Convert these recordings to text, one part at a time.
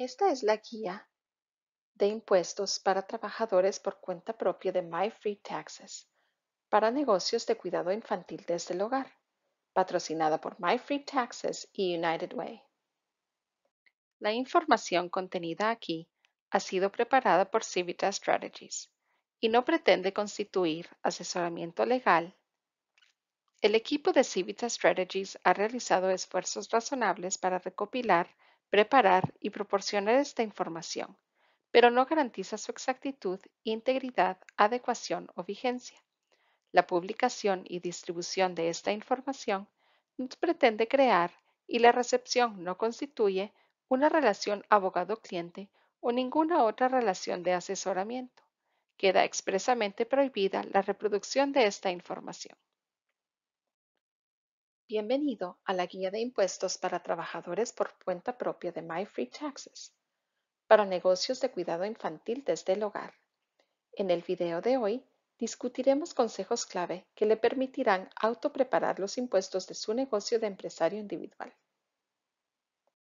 Esta es la guía de impuestos para trabajadores por cuenta propia de MyFreeTaxes para negocios de cuidado infantil desde el hogar, patrocinada por MyFreeTaxes y United Way. La información contenida aquí ha sido preparada por Civitas Strategies y no pretende constituir asesoramiento legal. El equipo de Civitas Strategies ha realizado esfuerzos razonables para recopilar, preparar y proporcionar esta información, pero no garantiza su exactitud, integridad, adecuación o vigencia. La publicación y distribución de esta información no pretende crear y la recepción no constituye una relación abogado-cliente o ninguna otra relación de asesoramiento. Queda expresamente prohibida la reproducción de esta información. Bienvenido a la guía de impuestos para trabajadores por cuenta propia de MyFreeTaxes para negocios de cuidado infantil desde el hogar. En el video de hoy discutiremos consejos clave que le permitirán autopreparar los impuestos de su negocio de empresario individual.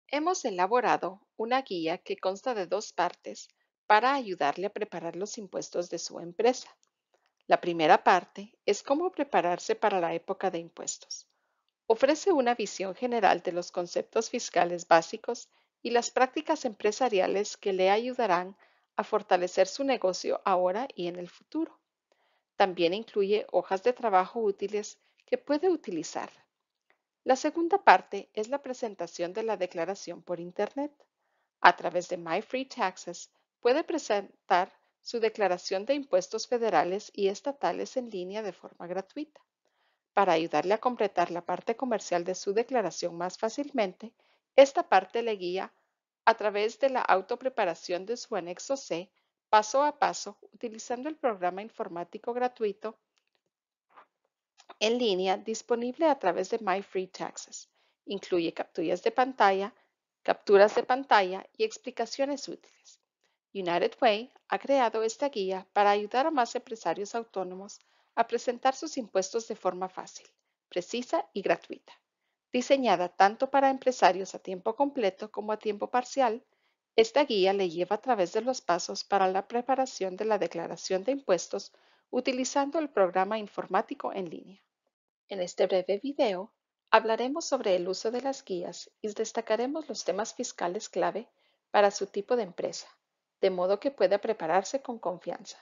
Hemos elaborado una guía que consta de dos partes para ayudarle a preparar los impuestos de su empresa. La primera parte es cómo prepararse para la época de impuestos. Ofrece una visión general de los conceptos fiscales básicos y las prácticas empresariales que le ayudarán a fortalecer su negocio ahora y en el futuro. También incluye hojas de trabajo útiles que puede utilizar. La segunda parte es la presentación de la declaración por Internet. A través de MyFreeTaxes puede presentar su declaración de impuestos federales y estatales en línea de forma gratuita. Para ayudarle a completar la parte comercial de su declaración más fácilmente, esta parte le guía a través de la autopreparación de su anexo C paso a paso utilizando el programa informático gratuito en línea disponible a través de MyFreeTaxes. Incluye capturas de pantalla y explicaciones útiles. United Way ha creado esta guía para ayudar a más empresarios autónomos a presentar sus impuestos de forma fácil, precisa y gratuita. Diseñada tanto para empresarios a tiempo completo como a tiempo parcial, esta guía le lleva a través de los pasos para la preparación de la declaración de impuestos utilizando el programa informático en línea. En este breve video hablaremos sobre el uso de las guías y destacaremos los temas fiscales clave para su tipo de empresa, de modo que pueda prepararse con confianza.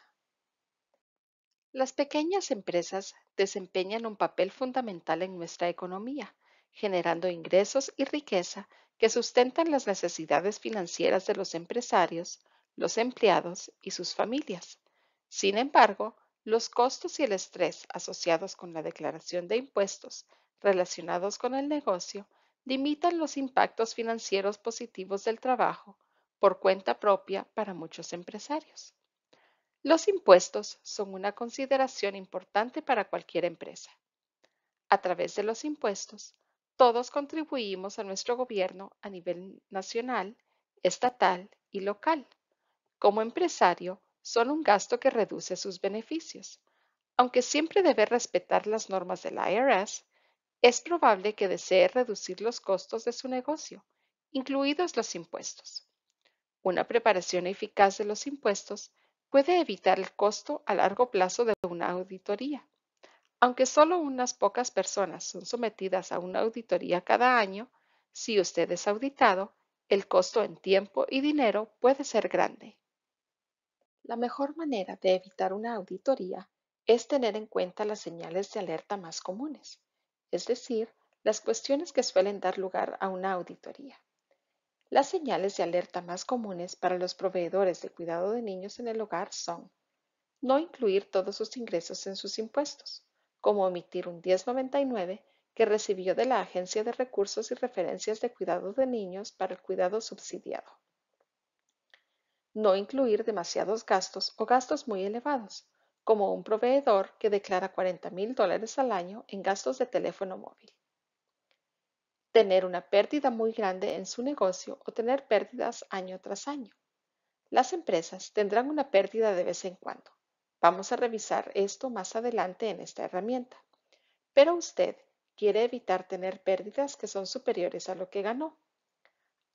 Las pequeñas empresas desempeñan un papel fundamental en nuestra economía, generando ingresos y riqueza que sustentan las necesidades financieras de los empresarios, los empleados y sus familias. Sin embargo, los costos y el estrés asociados con la declaración de impuestos relacionados con el negocio limitan los impactos financieros positivos del trabajo por cuenta propia para muchos empresarios. Los impuestos son una consideración importante para cualquier empresa. A través de los impuestos, todos contribuimos a nuestro gobierno a nivel nacional, estatal y local. Como empresario, son un gasto que reduce sus beneficios. Aunque siempre debe respetar las normas del IRS, es probable que desee reducir los costos de su negocio, incluidos los impuestos. Una preparación eficaz de los impuestos puede evitar el costo a largo plazo de una auditoría. Aunque solo unas pocas personas son sometidas a una auditoría cada año, si usted es auditado, el costo en tiempo y dinero puede ser grande. La mejor manera de evitar una auditoría es tener en cuenta las señales de alerta más comunes, es decir, las cuestiones que suelen dar lugar a una auditoría. Las señales de alerta más comunes para los proveedores de cuidado de niños en el hogar son no incluir todos sus ingresos en sus impuestos, como omitir un 1099 que recibió de la Agencia de Recursos y Referencias de Cuidado de Niños para el cuidado subsidiado. No incluir demasiados gastos o gastos muy elevados, como un proveedor que declara $40,000 al año en gastos de teléfono móvil. Tener una pérdida muy grande en su negocio o tener pérdidas año tras año. Las empresas tendrán una pérdida de vez en cuando. Vamos a revisar esto más adelante en esta herramienta. Pero usted quiere evitar tener pérdidas que son superiores a lo que ganó.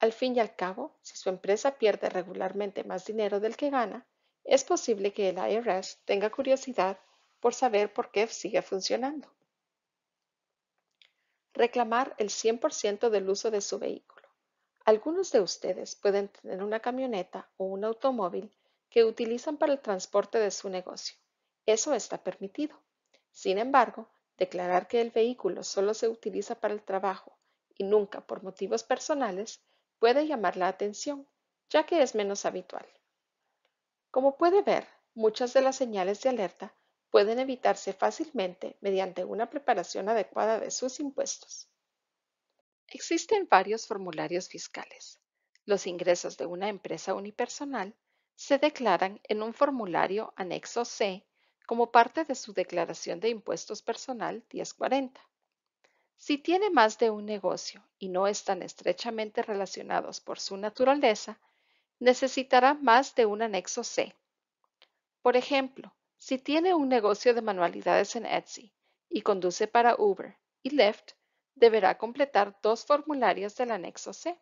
Al fin y al cabo, si su empresa pierde regularmente más dinero del que gana, es posible que el IRS tenga curiosidad por saber por qué sigue funcionando. Reclamar el 100% del uso de su vehículo. Algunos de ustedes pueden tener una camioneta o un automóvil que utilizan para el transporte de su negocio. Eso está permitido. Sin embargo, declarar que el vehículo solo se utiliza para el trabajo y nunca por motivos personales puede llamar la atención, ya que es menos habitual. Como puede ver, muchas de las señales de alerta pueden evitarse fácilmente mediante una preparación adecuada de sus impuestos. Existen varios formularios fiscales. Los ingresos de una empresa unipersonal se declaran en un formulario anexo C como parte de su declaración de impuestos personal 1040. Si tiene más de un negocio y no están estrechamente relacionados por su naturaleza, necesitará más de un anexo C. Por ejemplo, si tiene un negocio de manualidades en Etsy y conduce para Uber y Lyft, deberá completar dos formularios del anexo C.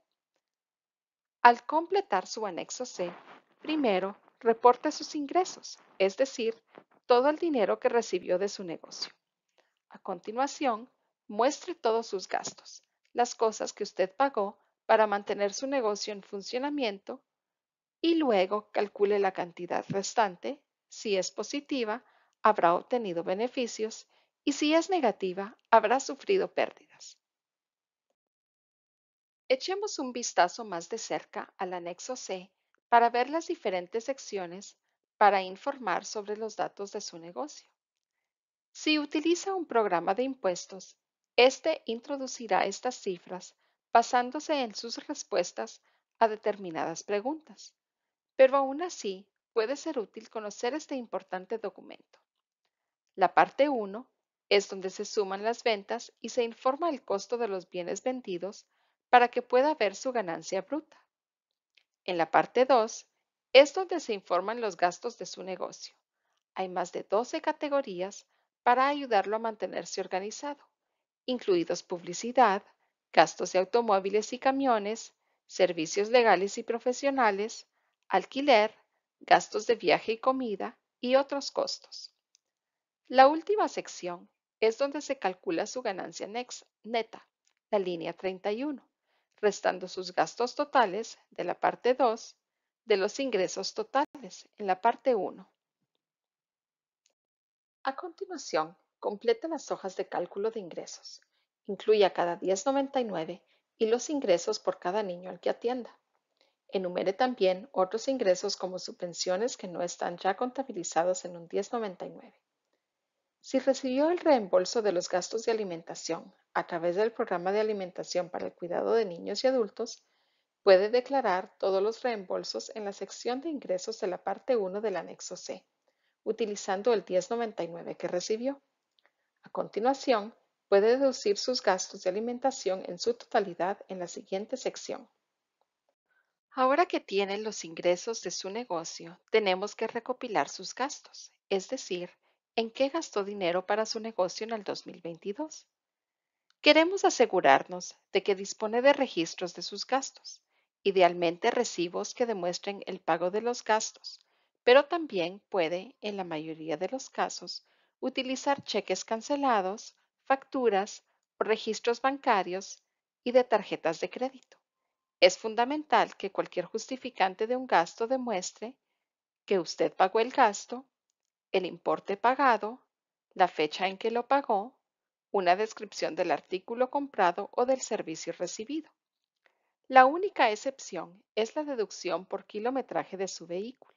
Al completar su anexo C, primero reporte sus ingresos, es decir, todo el dinero que recibió de su negocio. A continuación, muestre todos sus gastos, las cosas que usted pagó para mantener su negocio en funcionamiento y luego calcule la cantidad restante. Si es positiva, habrá obtenido beneficios y si es negativa, habrá sufrido pérdidas. Echemos un vistazo más de cerca al anexo C para ver las diferentes secciones para informar sobre los datos de su negocio. Si utiliza un programa de impuestos, este introducirá estas cifras basándose en sus respuestas a determinadas preguntas. Pero aún así, puede ser útil conocer este importante documento. La parte 1 es donde se suman las ventas y se informa el costo de los bienes vendidos para que pueda ver su ganancia bruta. En la parte 2 es donde se informan los gastos de su negocio. Hay más de 12 categorías para ayudarlo a mantenerse organizado, incluidos publicidad, gastos de automóviles y camiones, servicios legales y profesionales, alquiler, gastos de viaje y comida y otros costos. La última sección es donde se calcula su ganancia neta, la línea 31, restando sus gastos totales de la parte 2 de los ingresos totales en la parte 1. A continuación, completa las hojas de cálculo de ingresos. Incluya cada 1099 y los ingresos por cada niño al que atienda. Enumere también otros ingresos como subvenciones que no están ya contabilizados en un 1099. Si recibió el reembolso de los gastos de alimentación a través del programa de alimentación para el cuidado de niños y adultos, puede declarar todos los reembolsos en la sección de ingresos de la parte 1 del anexo C, utilizando el 1099 que recibió. A continuación, puede deducir sus gastos de alimentación en su totalidad en la siguiente sección. Ahora que tiene los ingresos de su negocio, tenemos que recopilar sus gastos, es decir, en qué gastó dinero para su negocio en el 2022. Queremos asegurarnos de que dispone de registros de sus gastos, idealmente recibos que demuestren el pago de los gastos, pero también puede, en la mayoría de los casos, utilizar cheques cancelados, facturas o registros bancarios y de tarjetas de crédito. Es fundamental que cualquier justificante de un gasto demuestre que usted pagó el gasto, el importe pagado, la fecha en que lo pagó, una descripción del artículo comprado o del servicio recibido. La única excepción es la deducción por kilometraje de su vehículo.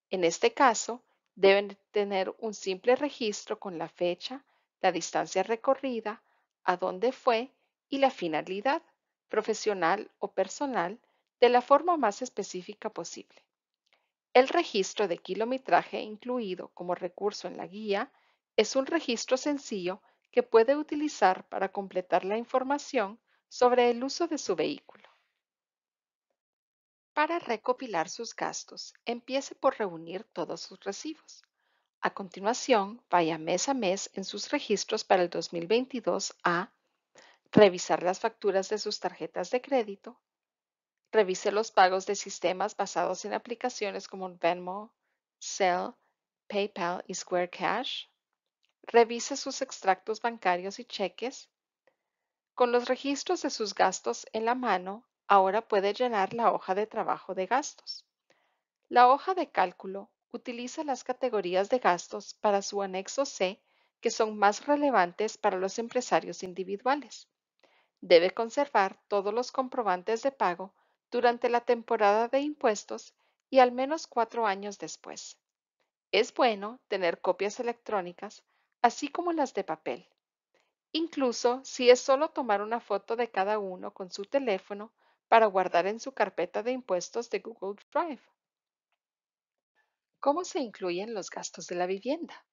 En este caso, deben tener un simple registro con la fecha, la distancia recorrida, a dónde fue y la finalidad, profesional o personal, de la forma más específica posible. El registro de kilometraje incluido como recurso en la guía es un registro sencillo que puede utilizar para completar la información sobre el uso de su vehículo. Para recopilar sus gastos, empiece por reunir todos sus recibos. A continuación, vaya mes a mes en sus registros para el 2022 a revisar las facturas de sus tarjetas de crédito, Revise los pagos de sistemas basados en aplicaciones como Venmo, Zelle, PayPal y Square Cash. Revise sus extractos bancarios y cheques. Con los registros de sus gastos en la mano, ahora puede llenar la hoja de trabajo de gastos. La hoja de cálculo utiliza las categorías de gastos para su anexo C que son más relevantes para los empresarios individuales. Debe conservar todos los comprobantes de pago durante la temporada de impuestos y al menos 4 años después. Es bueno tener copias electrónicas, así como las de papel, incluso si es solo tomar una foto de cada uno con su teléfono para guardar en su carpeta de impuestos de Google Drive. ¿Cómo se incluyen los gastos de la vivienda?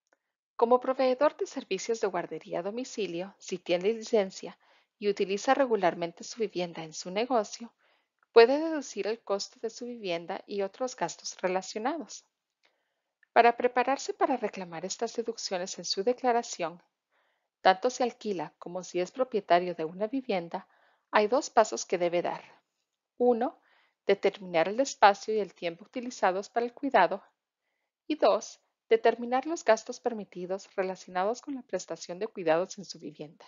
Como proveedor de servicios de guardería a domicilio, si tiene licencia y utiliza regularmente su vivienda en su negocio, puede deducir el costo de su vivienda y otros gastos relacionados. Para prepararse para reclamar estas deducciones en su declaración, tanto si alquila como si es propietario de una vivienda, hay dos pasos que debe dar. Uno, determinar el espacio y el tiempo utilizados para el cuidado. Y dos, determinar los gastos permitidos relacionados con la prestación de cuidados en su vivienda.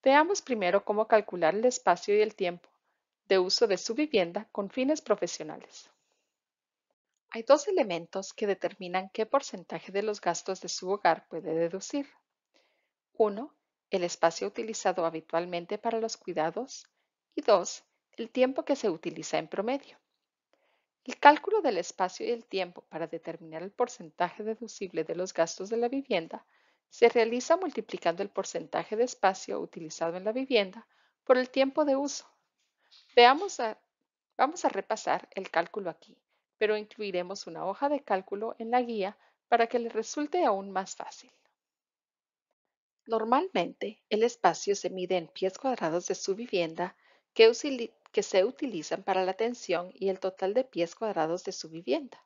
Veamos primero cómo calcular el espacio y el tiempo de uso de su vivienda con fines profesionales. Hay dos elementos que determinan qué porcentaje de los gastos de su hogar puede deducir. Uno, el espacio utilizado habitualmente para los cuidados y dos, el tiempo que se utiliza en promedio. El cálculo del espacio y el tiempo para determinar el porcentaje deducible de los gastos de la vivienda se realiza multiplicando el porcentaje de espacio utilizado en la vivienda por el tiempo de uso. Vamos a repasar el cálculo aquí, pero incluiremos una hoja de cálculo en la guía para que le resulte aún más fácil. Normalmente, el espacio se mide en pies cuadrados de su vivienda que se utilizan para la tensión y el total de pies cuadrados de su vivienda.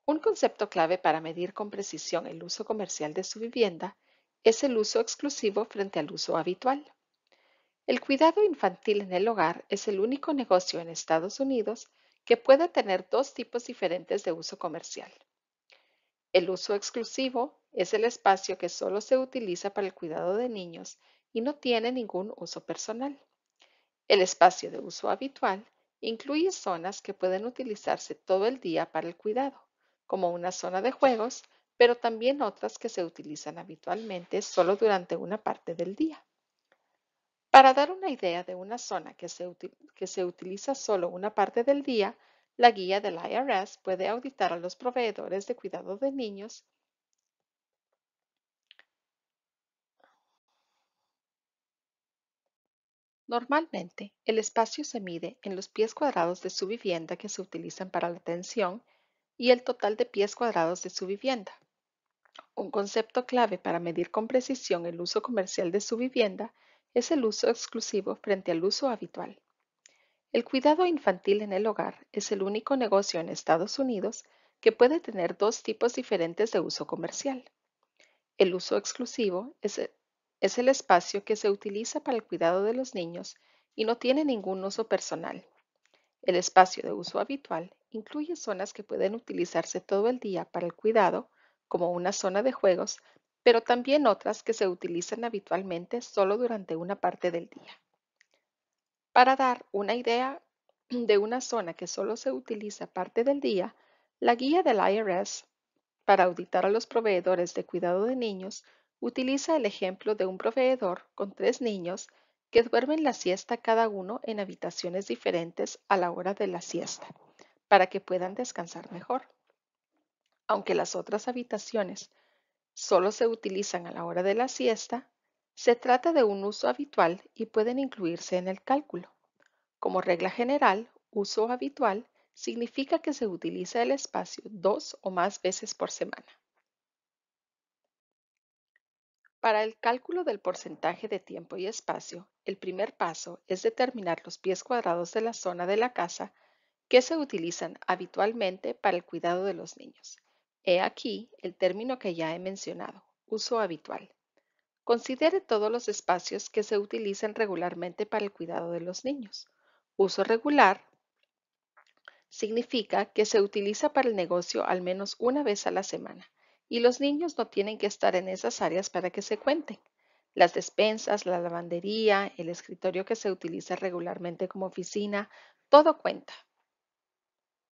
Un concepto clave para medir con precisión el uso comercial de su vivienda es el uso exclusivo frente al uso habitual. El cuidado infantil en el hogar es el único negocio en Estados Unidos que puede tener dos tipos diferentes de uso comercial. El uso exclusivo es el espacio que solo se utiliza para el cuidado de niños y no tiene ningún uso personal. El espacio de uso habitual incluye zonas que pueden utilizarse todo el día para el cuidado, como una zona de juegos, pero también otras que se utilizan habitualmente solo durante una parte del día. Para dar una idea de una zona que se utiliza solo una parte del día, la guía del IRS puede auditar a los proveedores de cuidado de niños. Normalmente, el espacio se mide en los pies cuadrados de su vivienda que se utilizan para la atención y el total de pies cuadrados de su vivienda. Un concepto clave para medir con precisión el uso comercial de su vivienda es el uso exclusivo frente al uso habitual. El cuidado infantil en el hogar es el único negocio en Estados Unidos que puede tener dos tipos diferentes de uso comercial. El uso exclusivo es el espacio que se utiliza para el cuidado de los niños y no tiene ningún uso personal. El espacio de uso habitual incluye zonas que pueden utilizarse todo el día para el cuidado, como una zona de juegos, pero también otras que se utilizan habitualmente solo durante una parte del día. Para dar una idea de una zona que solo se utiliza parte del día, la guía del IRS para auditar a los proveedores de cuidado de niños utiliza el ejemplo de un proveedor con 3 niños que duermen la siesta cada uno en habitaciones diferentes a la hora de la siesta, para que puedan descansar mejor. Aunque las otras habitaciones solo se utilizan a la hora de la siesta, se trata de un uso habitual y pueden incluirse en el cálculo. Como regla general, uso habitual significa que se utiliza el espacio 2 o más veces por semana. Para el cálculo del porcentaje de tiempo y espacio, el primer paso es determinar los pies cuadrados de la zona de la casa que se utilizan habitualmente para el cuidado de los niños. He aquí el término que ya he mencionado, uso habitual. Considere todos los espacios que se utilizan regularmente para el cuidado de los niños. Uso regular significa que se utiliza para el negocio al menos una vez a la semana y los niños no tienen que estar en esas áreas para que se cuenten. Las despensas, la lavandería, el escritorio que se utiliza regularmente como oficina, todo cuenta.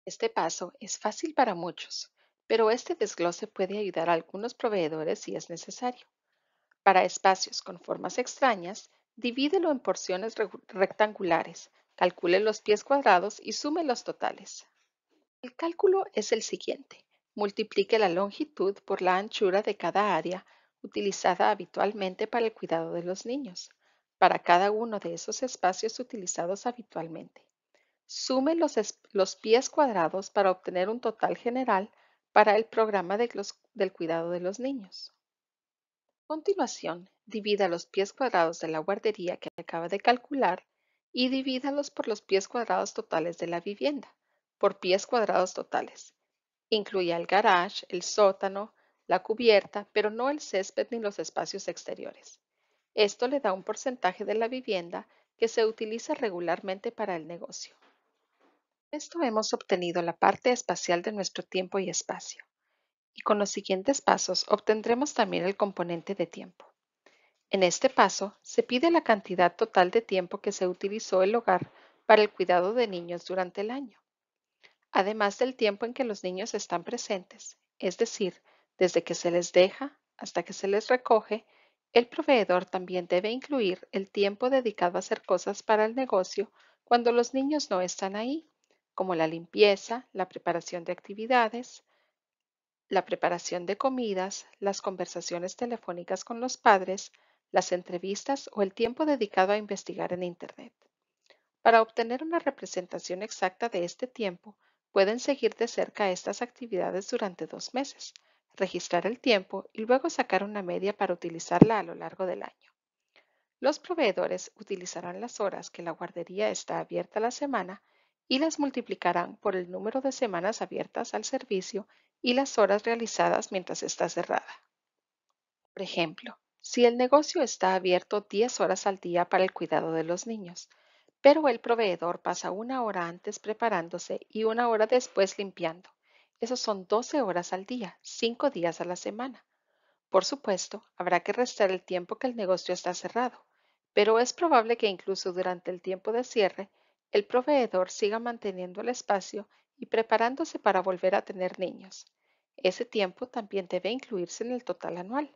Este paso es fácil para muchos, pero este desglose puede ayudar a algunos proveedores si es necesario. Para espacios con formas extrañas, divídelo en porciones rectangulares, calcule los pies cuadrados y sume los totales. El cálculo es el siguiente. Multiplique la longitud por la anchura de cada área utilizada habitualmente para el cuidado de los niños, para cada uno de esos espacios utilizados habitualmente. Sume los pies cuadrados para obtener un total general para el programa del cuidado de los niños. A continuación, divida los pies cuadrados de la guardería que acaba de calcular y divídalos por los pies cuadrados totales de la vivienda, por pies cuadrados totales. Incluya el garage, el sótano, la cubierta, pero no el césped ni los espacios exteriores. Esto le da un porcentaje de la vivienda que se utiliza regularmente para el negocio. Con esto hemos obtenido la parte espacial de nuestro tiempo y espacio, y con los siguientes pasos obtendremos también el componente de tiempo. En este paso, se pide la cantidad total de tiempo que se utilizó el hogar para el cuidado de niños durante el año, además del tiempo en que los niños están presentes, es decir, desde que se les deja hasta que se les recoge. El proveedor también debe incluir el tiempo dedicado a hacer cosas para el negocio cuando los niños no están ahí, como la limpieza, la preparación de actividades, la preparación de comidas, las conversaciones telefónicas con los padres, las entrevistas o el tiempo dedicado a investigar en Internet. Para obtener una representación exacta de este tiempo, pueden seguir de cerca estas actividades durante 2 meses, registrar el tiempo y luego sacar una media para utilizarla a lo largo del año. Los proveedores utilizarán las horas que la guardería está abierta a la semana y las multiplicarán por el número de semanas abiertas al servicio y las horas realizadas mientras está cerrada. Por ejemplo, si el negocio está abierto 10 horas al día para el cuidado de los niños, pero el proveedor pasa una hora antes preparándose y una hora después limpiando. Esos son 12 horas al día, 5 días a la semana. Por supuesto, habrá que restar el tiempo que el negocio está cerrado, pero es probable que incluso durante el tiempo de cierre, el proveedor siga manteniendo el espacio y preparándose para volver a tener niños. Ese tiempo también debe incluirse en el total anual.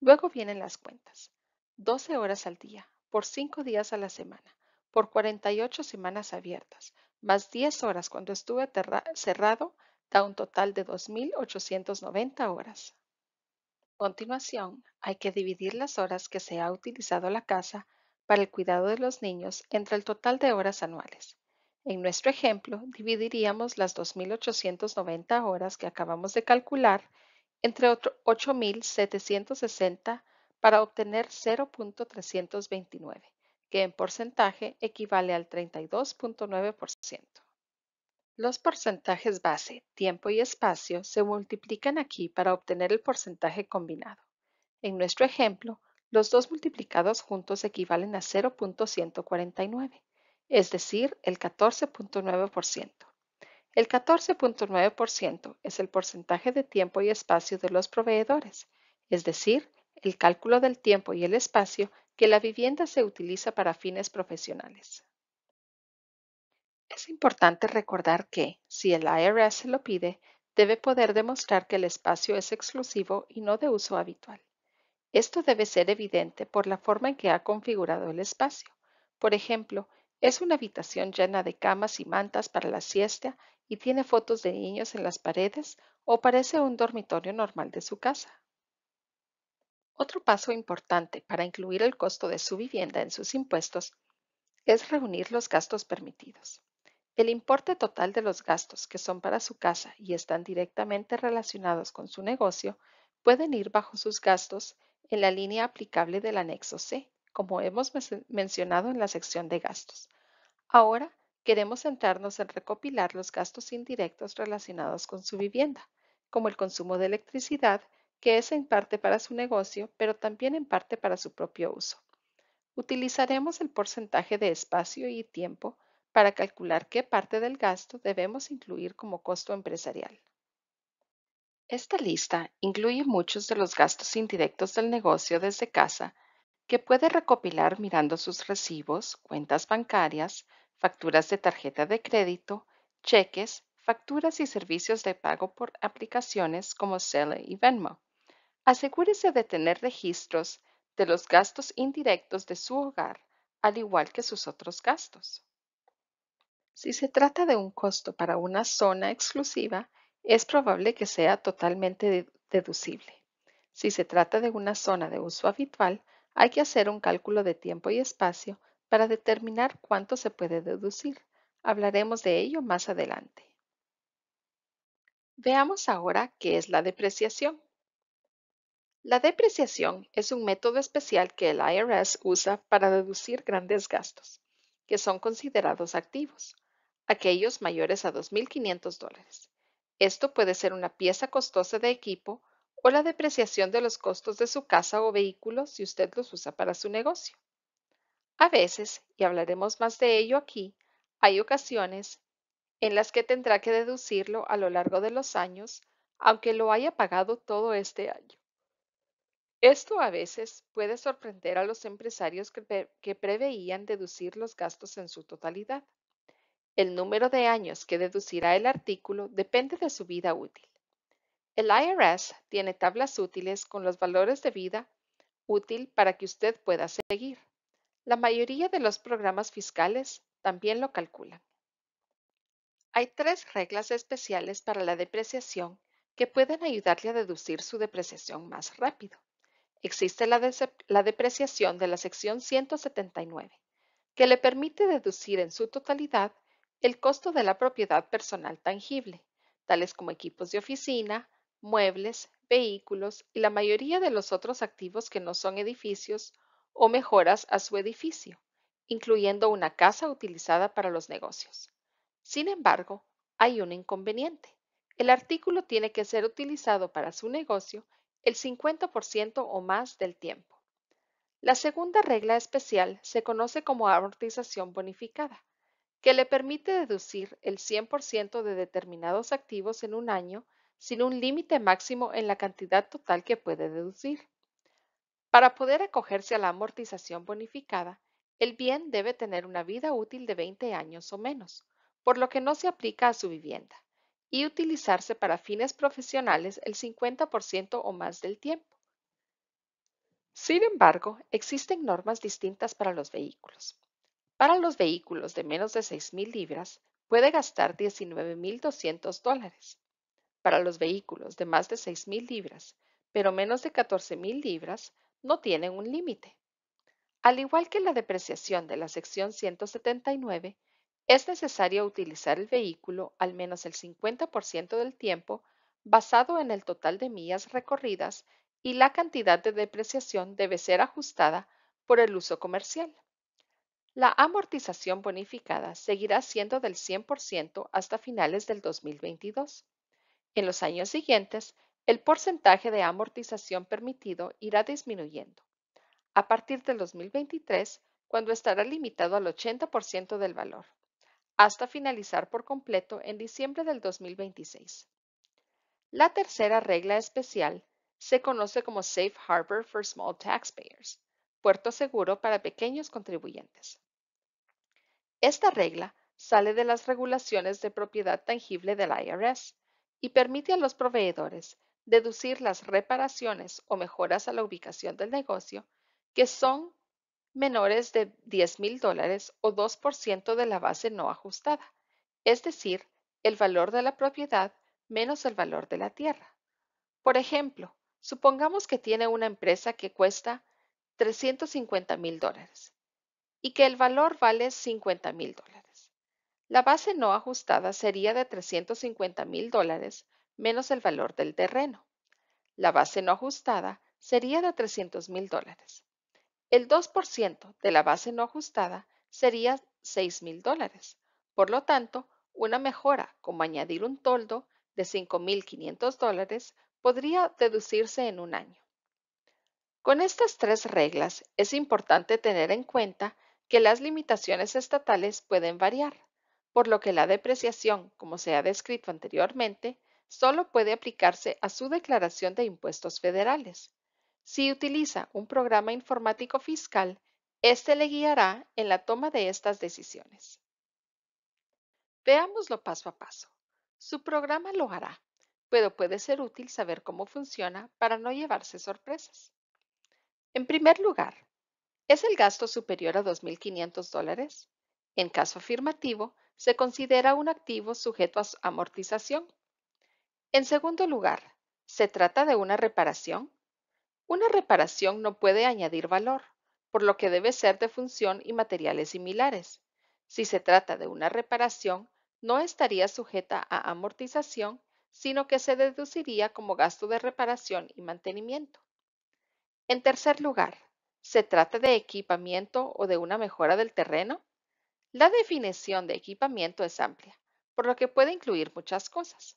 Luego vienen las cuentas. 12 horas al día, por 5 días a la semana, por 48 semanas abiertas, más 10 horas cuando estuve cerrado, da un total de 2.890 horas. A continuación, hay que dividir las horas que se ha utilizado la casa para el cuidado de los niños entre el total de horas anuales. En nuestro ejemplo, dividiríamos las 2.890 horas que acabamos de calcular entre 8.760 para obtener 0.329, que en porcentaje equivale al 32.9%. Los porcentajes base, tiempo y espacio se multiplican aquí para obtener el porcentaje combinado. En nuestro ejemplo, los dos multiplicados juntos equivalen a 0.149, es decir, el 14.9%. El 14.9% es el porcentaje de tiempo y espacio de los proveedores, es decir, el cálculo del tiempo y el espacio que la vivienda se utiliza para fines profesionales. Es importante recordar que, si el IRS se lo pide, debe poder demostrar que el espacio es exclusivo y no de uso habitual. Esto debe ser evidente por la forma en que ha configurado el espacio. Por ejemplo, es una habitación llena de camas y mantas para la siesta y tiene fotos de niños en las paredes o parece un dormitorio normal de su casa. Otro paso importante para incluir el costo de su vivienda en sus impuestos es reunir los gastos permitidos. El importe total de los gastos que son para su casa y están directamente relacionados con su negocio pueden ir bajo sus gastos en la línea aplicable del anexo C, como hemos mencionado en la sección de gastos. Ahora queremos centrarnos en recopilar los gastos indirectos relacionados con su vivienda, como el consumo de electricidad, que es en parte para su negocio, pero también en parte para su propio uso. Utilizaremos el porcentaje de espacio y tiempo para calcular qué parte del gasto debemos incluir como costo empresarial. Esta lista incluye muchos de los gastos indirectos del negocio desde casa que puede recopilar mirando sus recibos, cuentas bancarias, facturas de tarjeta de crédito, cheques, facturas y servicios de pago por aplicaciones como Zelle y Venmo. Asegúrese de tener registros de los gastos indirectos de su hogar, al igual que sus otros gastos. Si se trata de un costo para una zona exclusiva, es probable que sea totalmente deducible. Si se trata de una zona de uso habitual, hay que hacer un cálculo de tiempo y espacio para determinar cuánto se puede deducir. Hablaremos de ello más adelante. Veamos ahora qué es la depreciación. La depreciación es un método especial que el IRS usa para deducir grandes gastos, que son considerados activos, aquellos mayores a $2,500. Esto puede ser una pieza costosa de equipo o la depreciación de los costos de su casa o vehículo si usted los usa para su negocio. A veces, y hablaremos más de ello aquí, hay ocasiones en las que tendrá que deducirlo a lo largo de los años, aunque lo haya pagado todo este año. Esto a veces puede sorprender a los empresarios que preveían deducir los gastos en su totalidad. El número de años que deducirá el artículo depende de su vida útil. El IRS tiene tablas útiles con los valores de vida útil para que usted pueda seguir. La mayoría de los programas fiscales también lo calculan. Hay tres reglas especiales para la depreciación que pueden ayudarle a deducir su depreciación más rápido. Existe la depreciación de la sección 179, que le permite deducir en su totalidad el costo de la propiedad personal tangible, tales como equipos de oficina, muebles, vehículos y la mayoría de los otros activos que no son edificios o mejoras a su edificio, incluyendo una casa utilizada para los negocios. Sin embargo, hay un inconveniente. El artículo tiene que ser utilizado para su negocio el 50% o más del tiempo. La segunda regla especial se conoce como amortización bonificada, que le permite deducir el 100% de determinados activos en un año sin un límite máximo en la cantidad total que puede deducir. Para poder acogerse a la amortización bonificada, el bien debe tener una vida útil de 20 años o menos, por lo que no se aplica a su vivienda, y utilizarse para fines profesionales el 50% o más del tiempo. Sin embargo, existen normas distintas para los vehículos. Para los vehículos de menos de 6,000 libras, puede gastar $19,200. Para los vehículos de más de 6,000 libras, pero menos de 14,000 libras, no tienen un límite. Al igual que la depreciación de la sección 179, es necesario utilizar el vehículo al menos el 50% del tiempo basado en el total de millas recorridas y la cantidad de depreciación debe ser ajustada por el uso comercial. La amortización bonificada seguirá siendo del 100% hasta finales del 2022. En los años siguientes, el porcentaje de amortización permitido irá disminuyendo a partir del 2023, cuando estará limitado al 80% del valor, hasta finalizar por completo en diciembre del 2026. La tercera regla especial se conoce como Safe Harbor for Small Taxpayers, puerto seguro para pequeños contribuyentes. Esta regla sale de las regulaciones de propiedad tangible del IRS y permite a los proveedores deducir las reparaciones o mejoras a la ubicación del negocio que son menores de $10,000 o 2% de la base no ajustada, es decir, el valor de la propiedad menos el valor de la tierra. Por ejemplo, supongamos que tiene una empresa que cuesta $350,000 y que el valor vale $50,000. La base no ajustada sería de $350,000 menos el valor del terreno. La base no ajustada sería de $300,000. El 2% de la base no ajustada sería $6,000. Por lo tanto, una mejora, como añadir un toldo de $5,500, podría deducirse en un año. Con estas tres reglas, es importante tener en cuenta que las limitaciones estatales pueden variar. por lo que la depreciación, como se ha descrito anteriormente, solo puede aplicarse a su declaración de impuestos federales. Si utiliza un programa informático fiscal, este le guiará en la toma de estas decisiones. Veámoslo paso a paso. Su programa lo hará, pero puede ser útil saber cómo funciona para no llevarse sorpresas. En primer lugar, ¿es el gasto superior a $2,500? En caso afirmativo, se considera un activo sujeto a amortización. En segundo lugar, ¿se trata de una reparación? Una reparación no puede añadir valor, por lo que debe ser de función y materiales similares. Si se trata de una reparación, no estaría sujeta a amortización, sino que se deduciría como gasto de reparación y mantenimiento. En tercer lugar, ¿se trata de equipamiento o de una mejora del terreno? La definición de equipamiento es amplia, por lo que puede incluir muchas cosas.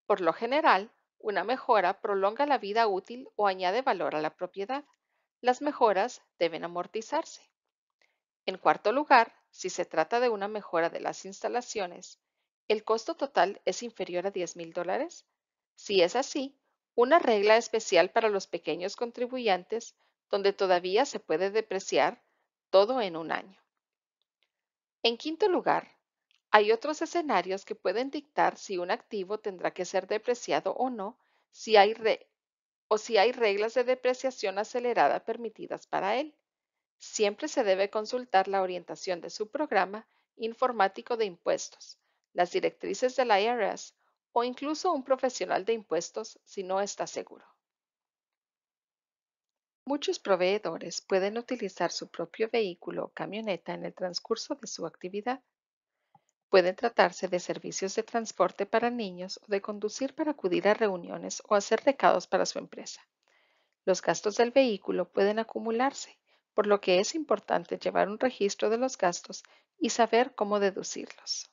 Por lo general, una mejora prolonga la vida útil o añade valor a la propiedad. Las mejoras deben amortizarse. En cuarto lugar, si se trata de una mejora de las instalaciones, ¿el costo total es inferior a $10,000? Si es así, una regla especial para los pequeños contribuyentes donde todavía se puede depreciar todo en un año. En quinto lugar, hay otros escenarios que pueden dictar si un activo tendrá que ser depreciado o no, si hay o si hay reglas de depreciación acelerada permitidas para él. Siempre se debe consultar la orientación de su programa informático de impuestos, las directrices del IRS o incluso un profesional de impuestos si no está seguro. Muchos proveedores pueden utilizar su propio vehículo o camioneta en el transcurso de su actividad. Pueden tratarse de servicios de transporte para niños o de conducir para acudir a reuniones o hacer recados para su empresa. Los gastos del vehículo pueden acumularse, por lo que es importante llevar un registro de los gastos y saber cómo deducirlos.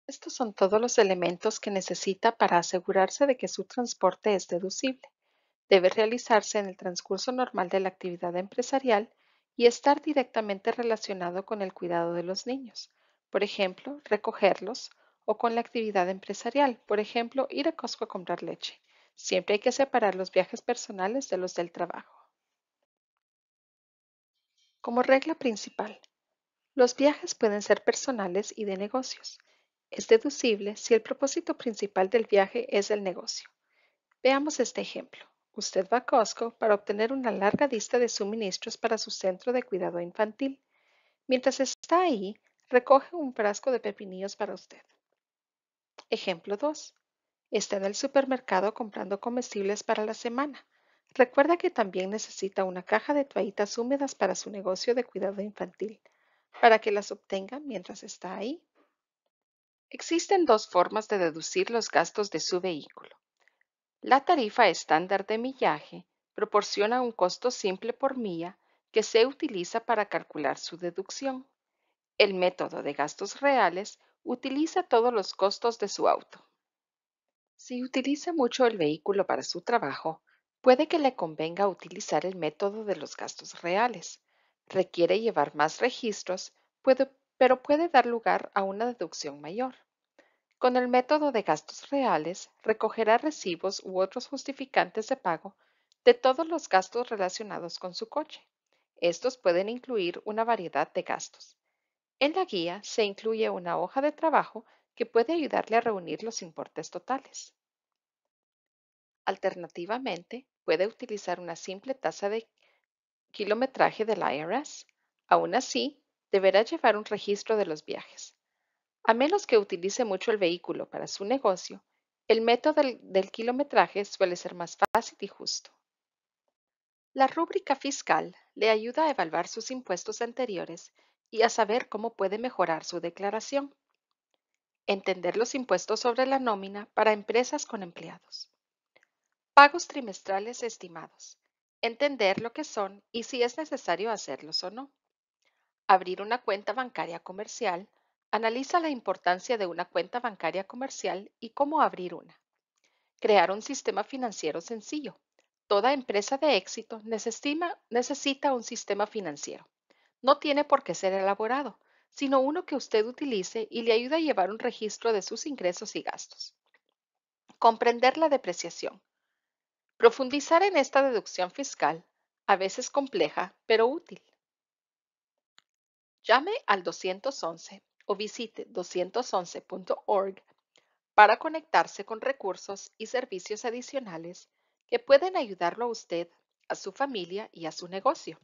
Estos son todos los elementos que necesita para asegurarse de que su transporte es deducible. Debe realizarse en el transcurso normal de la actividad empresarial y estar directamente relacionado con el cuidado de los niños, por ejemplo, recogerlos, o con la actividad empresarial, por ejemplo, ir a Costco a comprar leche. Siempre hay que separar los viajes personales de los del trabajo. Como regla principal, los viajes pueden ser personales y de negocios. Es deducible si el propósito principal del viaje es el negocio. Veamos este ejemplo. Usted va a Costco para obtener una larga lista de suministros para su centro de cuidado infantil. Mientras está ahí, recoge un frasco de pepinillos para usted. Ejemplo 2. Está en el supermercado comprando comestibles para la semana. Recuerda que también necesita una caja de toallitas húmedas para su negocio de cuidado infantil, para que las obtenga mientras está ahí. Existen dos formas de deducir los gastos de su vehículo. La tarifa estándar de millaje proporciona un costo simple por milla que se utiliza para calcular su deducción. El método de gastos reales utiliza todos los costos de su auto. Si utiliza mucho el vehículo para su trabajo, puede que le convenga utilizar el método de los gastos reales. Requiere llevar más registros, pero puede dar lugar a una deducción mayor. Con el método de gastos reales, recogerá recibos u otros justificantes de pago de todos los gastos relacionados con su coche. Estos pueden incluir una variedad de gastos. En la guía se incluye una hoja de trabajo que puede ayudarle a reunir los importes totales. Alternativamente, puede utilizar una simple tasa de kilometraje del IRS. Aún así, deberá llevar un registro de los viajes. A menos que utilice mucho el vehículo para su negocio, el método del kilometraje suele ser más fácil y justo. La rúbrica fiscal le ayuda a evaluar sus impuestos anteriores y a saber cómo puede mejorar su declaración. Entender los impuestos sobre la nómina para empresas con empleados. Pagos trimestrales estimados. Entender lo que son y si es necesario hacerlos o no. Abrir una cuenta bancaria comercial. Analiza la importancia de una cuenta bancaria comercial y cómo abrir una. Crear un sistema financiero sencillo. Toda empresa de éxito necesita un sistema financiero. No tiene por qué ser elaborado. sino uno que usted utilice y le ayude a llevar un registro de sus ingresos y gastos. Comprender la depreciación. Profundizar en esta deducción fiscal, a veces compleja, pero útil. Llame al 211 o visite 211.org para conectarse con recursos y servicios adicionales que pueden ayudarlo a usted, a su familia y a su negocio.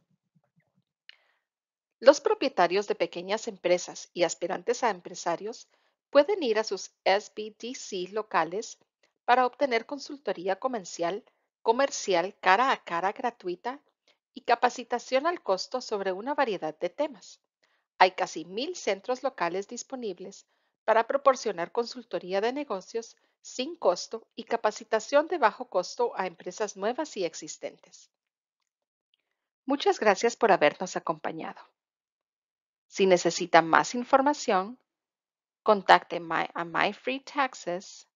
Los propietarios de pequeñas empresas y aspirantes a empresarios pueden ir a sus SBDC locales para obtener consultoría comercial cara a cara gratuita y capacitación al costo sobre una variedad de temas. Hay casi 1,000 centros locales disponibles para proporcionar consultoría de negocios sin costo y capacitación de bajo costo a empresas nuevas y existentes. Muchas gracias por habernos acompañado. Si necesita más información, contacte a MyFreeTaxes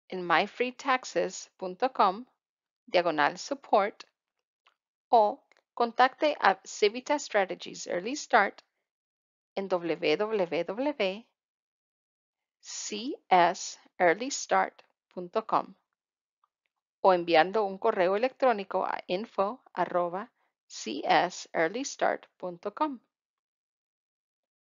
en myfreetaxes.com/support o contacte a Civitas Strategies Early Start en www.csearlystart.com o enviando un correo electrónico a info@csearlystart.com.